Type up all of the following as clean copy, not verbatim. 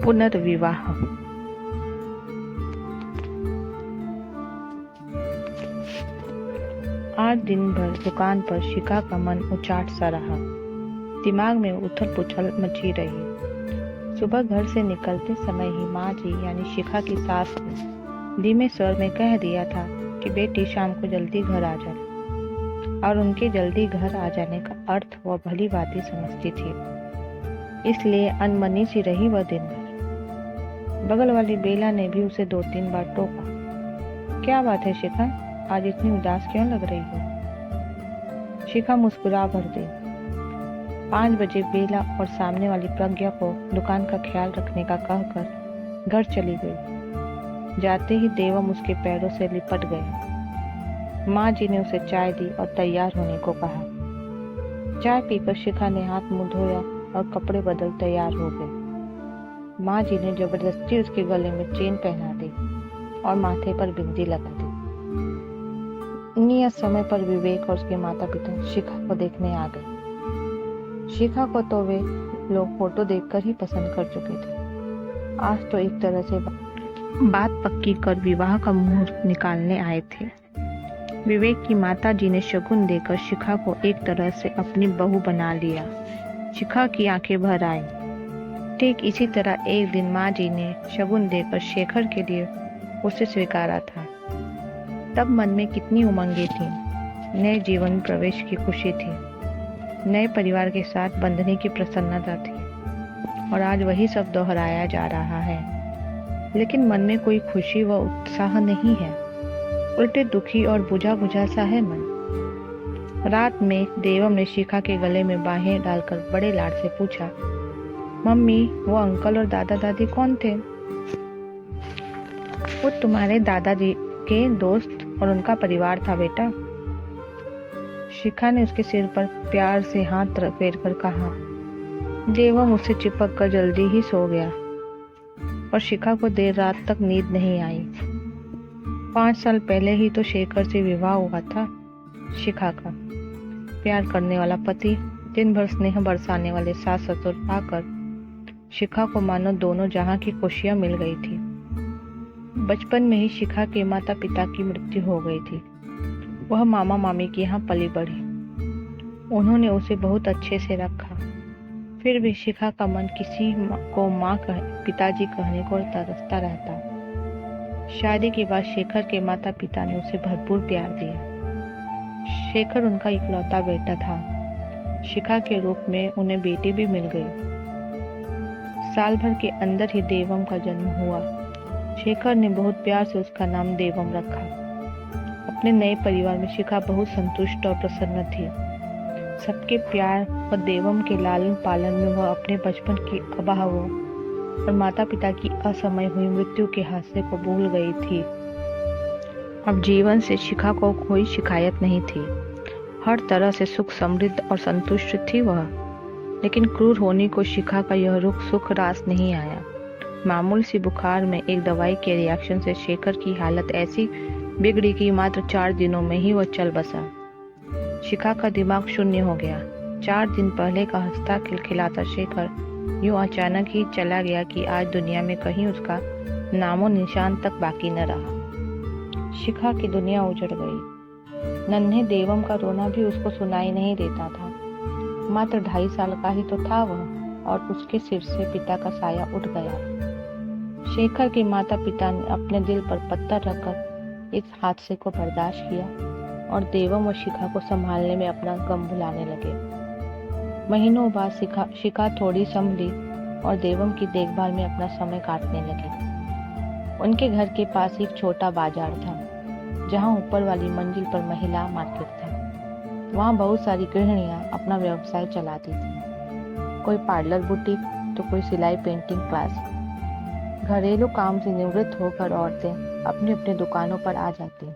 पुनर्विवाह। आज दिन भर दुकान पर शिखा का मन उचाट सा रहा। दिमाग में उथल पुथल मची रही। सुबह घर से निकलते समय ही माँ जी यानी शिखा की सास ने धीमे स्वर में कह दिया था कि बेटी शाम को जल्दी घर आ जाए, और उनके जल्दी घर आ जाने का अर्थ वह भली भांति समझती थी। इसलिए अनमनी सी रही वह दिन भर। बगल वाली बेला ने भी उसे 2-3 बार टोका। क्या बात है शिखा, आज इतनी उदास क्यों लग रही हो? शिखा मुस्कुरा भर दी। 5 बजे बेला और सामने वाली प्रज्ञा को दुकान का ख्याल रखने का कहकर घर चली गई। जाते ही देवम उसके पैरों से लिपट गए। माँ जी ने उसे चाय दी और तैयार होने को कहा। चाय पीकर शिखा ने हाथ मुंह धोया और कपड़े बदल तैयार हो गई। माँ जी ने जबरदस्ती उसके गले में चेन पहना दी और माथे पर बिंदी लगा दी। नियत समय पर विवेक और उसके माता पिता शिखा को देखने आ गए। शिखा को तो वे लोग फोटो देखकर ही पसंद कर चुके थे। आज तो एक तरह से बात पक्की कर विवाह का मुहूर्त निकालने आए थे। विवेक की माता जी ने शगुन देकर शिखा को एक तरह से अपनी बहू बना लिया। शिखा की आंखें भर आई। ठीक इसी तरह एक दिन माँ जी ने शगुन देकर शेखर के लिए उसे स्वीकारा था। तब मन में कितनी उमंगें थी। नए जीवन प्रवेश की खुशी थी, नए परिवार के साथ बंधने की प्रसन्नता थी, और आज वही सब दोहराया जा रहा है। लेकिन मन में कोई खुशी व उत्साह नहीं है, उल्टे दुखी और बुझा बुझा सा है मन। रात में देवम ने शिखा के गले में बाहें डालकर बड़े लाड से पूछा, मम्मी वो अंकल और दादा दादी कौन थे? वो तुम्हारे दादाजी के दोस्त और उनका परिवार था बेटा। शिखा ने उसके सिर पर प्यार से हाथ फेर कर कहा। देवम उससे चिपक कर जल्दी ही सो गया और शिखा को देर रात तक नींद नहीं आई। 5 साल पहले ही तो शेखर से विवाह हुआ था। शिखा का प्यार करने वाला पति, दिन भर स्नेह बरसाने वाले सास ससुर पाकर शिखा को मानो दोनों जहां की खुशियां मिल गई थी। बचपन में ही शिखा के माता पिता की मृत्यु हो गई थी। वह मामा मामी के यहाँ पली बढ़ी। उन्होंने उसे बहुत अच्छे से रखा। फिर भी शिखा का मन किसी को माँ पिताजी कहने को तरसता रहता। शादी के बाद शेखर के माता पिता ने उसे भरपूर प्यार दिया। शेखर उनका इकलौता बेटा था। शिखा के रूप में उन्हें बेटी भी मिल गई। साल भर के अंदर ही देवम का जन्म हुआ। शेखर ने बहुत प्यार से उसका नाम देवम रखा। अपने नए परिवार में शिखा बहुत संतुष्ट और प्रसन्न थी। सबके प्यार और देवम के लालन पालन में वह अपने बचपन के अभावों और माता पिता की असमय हुई मृत्यु के हादसे को भूल गई थी। अब जीवन से शिखा को कोई शिकायत नहीं थी। हर तरह से सुख समृद्ध और संतुष्ट थी वह। लेकिन क्रूर होने को शिखा का यह रुख सुख रास नहीं आया। मामूल सी बुखार में एक दवाई के रिएक्शन से शेखर की हालत ऐसी बिगड़ी कि मात्र 4 दिनों में ही वह चल बसा। शिखा का दिमाग शून्य हो गया। 4 दिन पहले का हंसता खिलखिलाता शेखर यूं अचानक ही चला गया कि आज दुनिया में कहीं उसका नामो निशान तक बाकी न रहा। शिखा की दुनिया उजड़ गई। नन्हे देवम का रोना भी उसको सुनाई नहीं देता था। मात्र 2.5 साल का ही तो था वह, और उसके सिर से पिता का साया उठ गया। शेखर के माता पिता ने अपने दिल पर पत्थर रखकर इस हादसे को बर्दाश्त किया और देवम और शिखा को संभालने में अपना गम भुलाने लगे। महीनों बाद शिखा थोड़ी संभली और देवम की देखभाल में अपना समय काटने लगी। उनके घर के पास एक छोटा बाजार था, जहां ऊपर वाली मंजिल पर महिला मार्केट था। वहां बहुत सारी गृहिणियां अपना व्यवसाय चलाती थी। कोई पार्लर बुटीक तो कोई सिलाई पेंटिंग क्लास। घरेलू काम से निवृत्त होकर औरतें अपनी अपनी दुकानों पर आ जाती।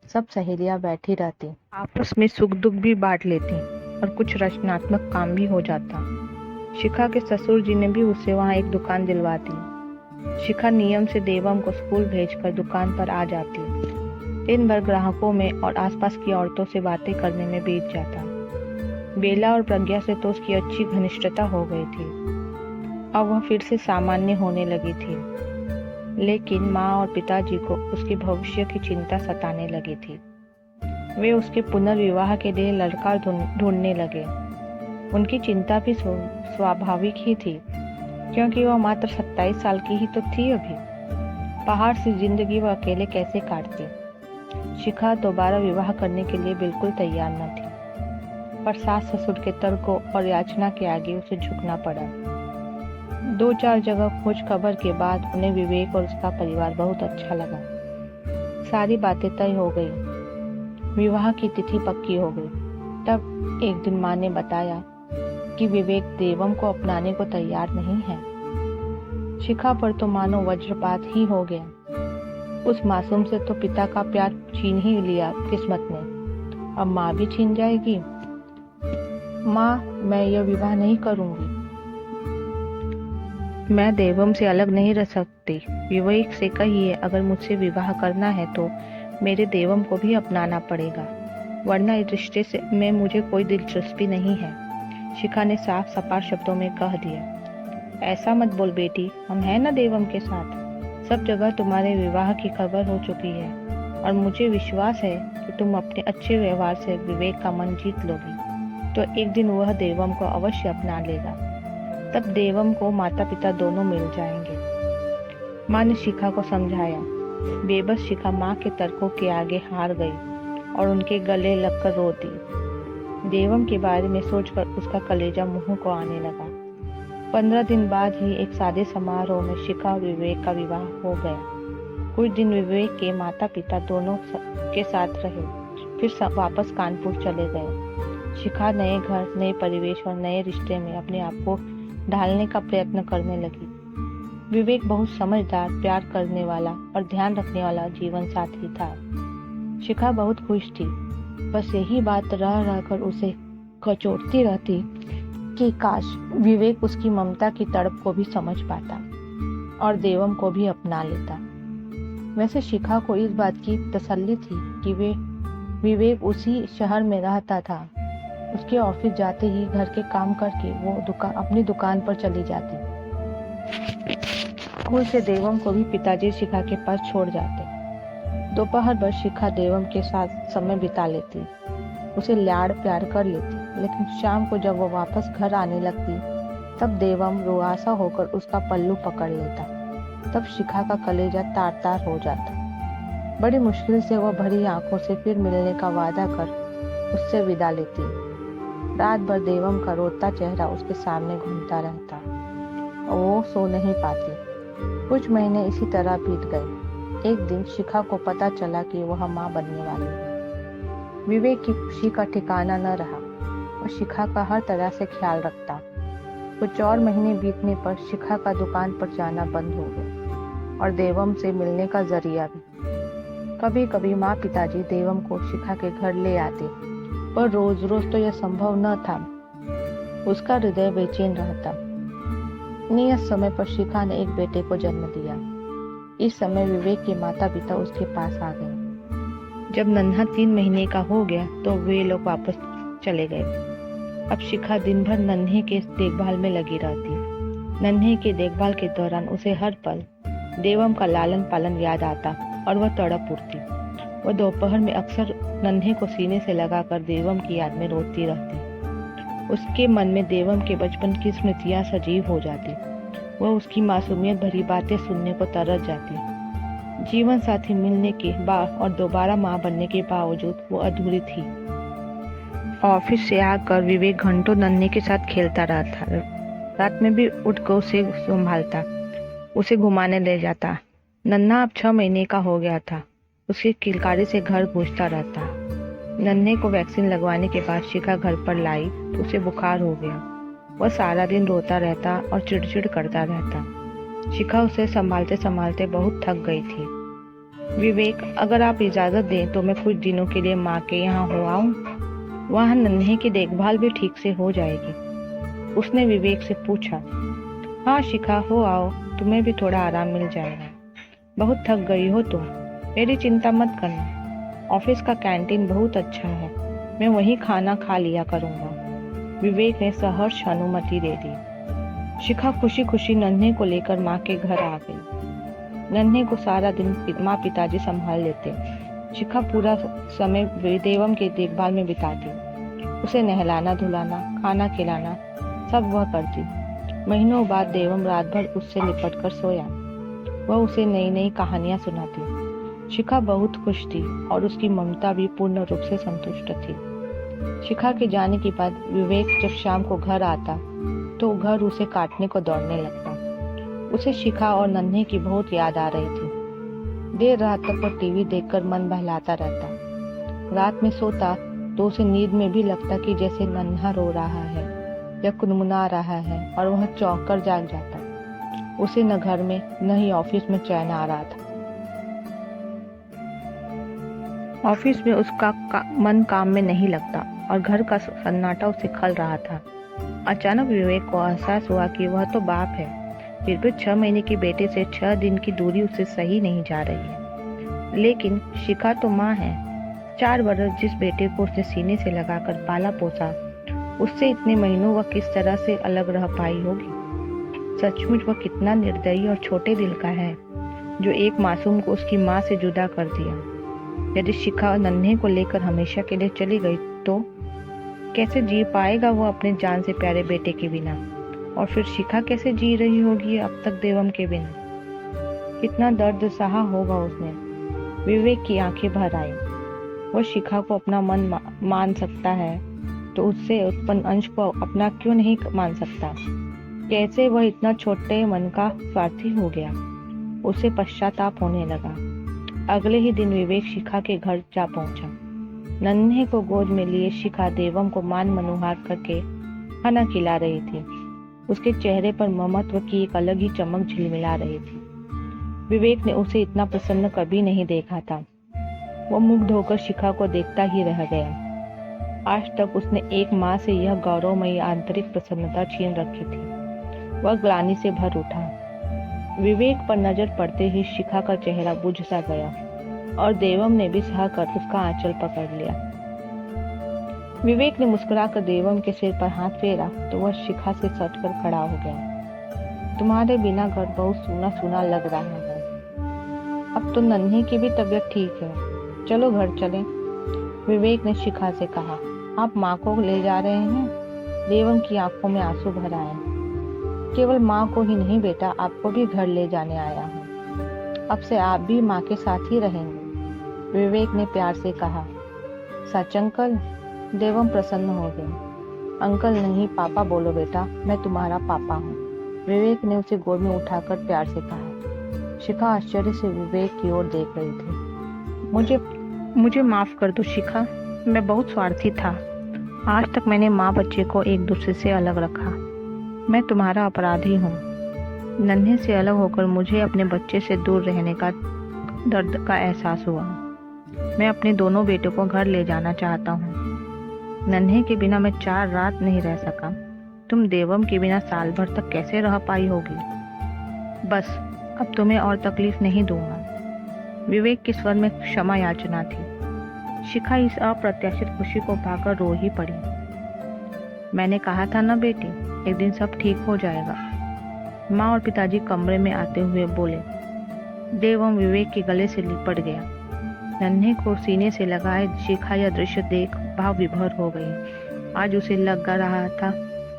सब सहेलियां बैठी रहती, आपस में सुख दुख भी बांट लेती और कुछ रचनात्मक काम भी हो जाता। शिखा के ससुर जी ने भी उसे वहां एक दुकान दिलवा दी। शिखा नियम से देवम को स्कूल भेजकर दुकान पर आ जाती। दिन भर ग्राहकों में और आसपास की औरतों से बातें करने में बीत जाता। बेला और प्रज्ञा से तो उसकी अच्छी घनिष्ठता हो गई थी। अब वह फिर से सामान्य होने लगी थी, लेकिन माँ और पिताजी को उसके भविष्य की चिंता सताने लगी थी। वे उसके पुनर्विवाह के लिए लड़का ढूंढने लगे। उनकी चिंता भी स्वाभाविक ही थी, क्योंकि वह मात्र 27 साल की ही तो थी अभी। पहाड़ सी जिंदगी वह अकेले कैसे काटती। शिखा दोबारा विवाह करने के लिए बिल्कुल तैयार न थी, पर सास ससुर के तर्कों और याचना के आगे उसे झुकना पड़ा। 2-4 जगह खोज खबर के बाद उन्हें विवेक और उसका परिवार बहुत अच्छा लगा। सारी बातें तय हो गई, विवाह की तिथि पक्की हो गई। तब एक दिन माँ ने बताया कि विवेक देवम को अपनाने को तैयार नहीं है। शिखा पर तो मानो वज्रपात ही हो गया। उस मासूम से तो पिता का प्यार छीन ही लिया किस्मत ने, अब माँ भी छीन जाएगी। माँ, मैं यह विवाह नहीं करूंगी। मैं देवम से अलग नहीं रह सकती। विवेक से कहिए अगर मुझसे विवाह करना है तो मेरे देवम को भी अपनाना पड़ेगा, वरना इस रिश्ते में मुझे कोई दिलचस्पी नहीं है। शिखा ने साफ सपाट शब्दों में कह दिया। ऐसा मत बोल बेटी, हम हैं ना देवम के साथ। सब जगह तुम्हारे विवाह की खबर हो चुकी है और मुझे विश्वास है कि तुम अपने अच्छे व्यवहार से विवेक का मन जीत लोगी, तो एक दिन वह देवम को अवश्य अपना लेगा। तब देवम को माता पिता दोनों मिल जाएंगे। माँ ने शिखा को समझाया। बेबस शिखा माँ के तर्कों के आगे हार गई और उनके गले लगकर रो दी। देवम के बारे में सोचकर उसका कलेजा मुंह को आने लगा। 15 दिन बाद ही एक सादे समारोह में शिखा और विवेक का विवाह हो गया। कुछ दिन विवेक के माता पिता दोनों के साथ रहे, फिर वापस कानपुर चले गए। शिखा नए घर, नए परिवेश और नए रिश्ते में अपने आप को ढालने का प्रयत्न करने लगी। विवेक बहुत समझदार, प्यार करने वाला और ध्यान रखने वाला जीवन साथी था। शिखा बहुत खुश थी, बस यही बात रह रहकर उसे कचोटती रहती कि काश विवेक उसकी ममता की तड़प को भी समझ पाता और देवम को भी अपना लेता। वैसे शिखा को इस बात की तसल्ली थी कि विवेक उसी शहर में रहता था। उसके ऑफिस जाते ही घर के काम करके वो अपनी दुकान पर चली जाती। स्कूल से देवम को भी पिताजी शिखा के पास छोड़ जाते। दोपहर भर शिखा देवम के साथ समय बिता लेती, उसे लाड़ प्यार कर लेती, लेकिन शाम को जब वो वापस घर आने लगती तब देवम रुआसा होकर उसका पल्लू पकड़ लेता। तब शिखा का कलेजा तार तार हो जाता। बड़ी मुश्किल से वह भरी आंखों से फिर मिलने का वादा कर उससे विदा लेती। रात भर देवम का रोता चेहरा उसके सामने घूमता रहता और वो सो नहीं पाती। कुछ महीने इसी तरह बीत गए। एक दिन शिखा को पता चला कि वह माँ बनने वाली है। विवेक की खुशी का ठिकाना न रहा और शिखा का हर तरह से ख्याल रखता। कुछ और महीने बीतने पर शिखा का दुकान पर जाना बंद हो गया और देवम से मिलने का जरिया भी। कभी कभी माँ पिताजी देवम को शिखा के घर ले आते, पर रोज रोज तो यह संभव न था। उसका हृदय बेचैन रहता। नियत समय पर शिखा ने एक बेटे को जन्म दिया। इस समय विवेक के माता पिता उसके पास आ गए। जब नन्हा 3 महीने का हो गया तो वे लोग वापस चले गए। अब शिखा दिन भर नन्हे के देखभाल में लगी रहती। नन्हे के देखभाल के दौरान उसे हर पल देवम का लालन पालन याद आता और वह तड़प उठती। वह दोपहर में अक्सर नन्हे को सीने से लगाकर देवम की याद में रोती रहती। उसके मन में देवम के बचपन की स्मृतियां सजीव हो जाती। वह उसकी मासूमियत भरी बातें सुनने को तरस जाती। जीवन साथी मिलने के बाद और दोबारा माँ बनने के बावजूद वो अधूरी थी। ऑफिस से आकर विवेक घंटों नन्हे के साथ खेलता रहता। रात में भी उठकर उसे संभालता, उसे घुमाने ले जाता। नन्हा अब 6 महीने का हो गया था। उसकी किलकारी से घर गूंजता रहता। नन्हे को वैक्सीन लगवाने के बाद शिखा घर पर लाई तो उसे बुखार हो गया। वह सारा दिन रोता रहता और चिड़चिड़ करता रहता। शिखा उसे संभालते संभालते बहुत थक गई थी। विवेक, अगर आप इजाजत दें तो मैं कुछ दिनों के लिए माँ के यहाँ हो आऊं? वहाँ नन्हे की देखभाल भी ठीक से हो जाएगी। उसने विवेक से पूछा। हाँ शिखा, हो आओ, तुम्हें भी थोड़ा आराम मिल जाएगा। बहुत थक गई हो तुम। मेरी चिंता मत करना, ऑफिस का कैंटीन बहुत अच्छा है, मैं वहीं खाना खा लिया करूँगा। विवेक ने सहर्ष अनुमति दे दी। शिखा खुशी खुशी नन्हे को लेकर माँ के घर आ गई। नन्हे को सारा दिन माँ पिताजी संभाल लेते। शिखा पूरा समय देवम के देखभाल में बिताती। उसे नहलाना धुलाना, खाना खिलाना सब वह करती। महीनों बाद देवम रात भर उससे लिपट कर सोया। वह उसे नई नई कहानियां सुनाती। शिखा बहुत खुश थी और उसकी ममता भी पूर्ण रूप से संतुष्ट थी। शिखा के जाने के बाद विवेक जब शाम को घर आता तो घर उसे काटने को दौड़ने लगता। उसे शिखा और नन्हे की बहुत याद आ रही थी। देर रात तक वह टीवी देखकर मन बहलाता रहता। रात में सोता तो उसे नींद में भी लगता कि जैसे नन्हा रो रहा है या कुनमुना रहा है और वह चौंक कर जाग जाता। उसे न घर में न ही ऑफिस में चैन आ रहा था। ऑफिस में उसका मन काम में नहीं लगता और घर का सन्नाटा उसे खल रहा था। अचानक विवेक को एहसास हुआ कि वह तो बाप है, फिर भी 6 महीने के बेटे से 6 दिन की दूरी उसे सही नहीं जा रही है। लेकिन शिखा तो माँ है। 4 बरस जिस बेटे को उसने सीने से लगाकर पाला पोसा, उससे इतने महीनों वह किस तरह से अलग रह पाई होगी। सचमुच वह कितना निर्दयी और छोटे दिल का है जो एक मासूम को उसकी माँ से जुदा कर दिया। यदि शिखा नन्हे को लेकर हमेशा के लिए चली गई तो कैसे जी पाएगा वो अपने जान से प्यारे बेटे के बिना, और फिर शिखा कैसे जी रही होगी अब तक देवम के बिना। कितना दर्द सहा होगा उसने। विवेक की आंखें भर आई। वह शिखा को अपना मन मान सकता है तो उससे उत्पन्न अंश को अपना क्यों नहीं मान सकता। कैसे वह इतना छोटे मन का स्वार्थी हो गया। उसे पश्चाताप होने लगा। अगले ही दिन विवेक शिखा के घर जा पहुंचा। नन्हे को गोद में लिए शिखा देवम को मान मनोहार करके खाना खिला रही थी। उसके चेहरे पर ममत्व की एक अलग ही चमक झिलमिला रही थी। विवेक ने उसे इतना प्रसन्न कभी नहीं देखा था। वो मुग्ध होकर शिखा को देखता ही रह गया। आज तक उसने एक माँ से यह गौरवमयी आंतरिक प्रसन्नता छीन रखी थी। वह ग्लानि से भर उठा। विवेक पर नजर पड़ते ही शिखा का चेहरा बुझ सा गया और देवम ने भी सहकर उसका आंचल पकड़ लिया। विवेक ने मुस्कुराकर देवम के सिर पर हाथ फेरा तो वह शिखा से सटकर खड़ा हो गया। तुम्हारे बिना घर बहुत सूना सूना लग रहा है। अब तो नन्हे की भी तबीयत ठीक है, चलो घर चलें। विवेक ने शिखा से कहा। आप माँ को ले जा रहे हैं? देवम की आंखों में आंसू भर आए। केवल माँ को ही नहीं बेटा, आपको भी घर ले जाने आया हूँ। अब से आप भी माँ के साथ ही रहेंगे, विवेक ने प्यार से कहा। सच अंकल? देवम प्रसन्न हो गए। अंकल नहीं पापा बोलो बेटा, मैं तुम्हारा पापा हूँ, विवेक ने उसे गोद में उठाकर प्यार से कहा। शिखा आश्चर्य से विवेक की ओर देख रही थी। मुझे माफ कर दो शिखा, मैं बहुत स्वार्थी था। आज तक मैंने माँ बच्चे को एक दूसरे से अलग रखा। मैं तुम्हारा अपराधी हूँ। नन्हे से अलग होकर मुझे अपने बच्चे से दूर रहने का दर्द का एहसास हुआ। मैं अपने दोनों बेटों को घर ले जाना चाहता हूँ। नन्हे के बिना मैं 4 रात नहीं रह सका। तुम देवम के बिना साल भर तक कैसे रह पाई होगी। बस अब तुम्हें और तकलीफ नहीं दूंगा। विवेक के स्वर में क्षमा याचना थी। शिखा इस अप्रत्याशित खुशी को पाकर रो ही पड़ी। मैंने कहा था ना बेटी, एक दिन सब ठीक हो जाएगा, माँ और पिताजी कमरे में आते हुए बोले। देवम विवेक के गले से लिपट गया। नन्हे को सीने से लगाए शिखा यह दृश्य देख भाव विभोर हो गई। आज उसे लग रहा था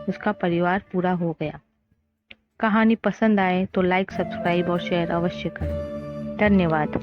उसका परिवार पूरा हो गया। कहानी पसंद आए तो लाइक, सब्सक्राइब और शेयर अवश्य करें। धन्यवाद।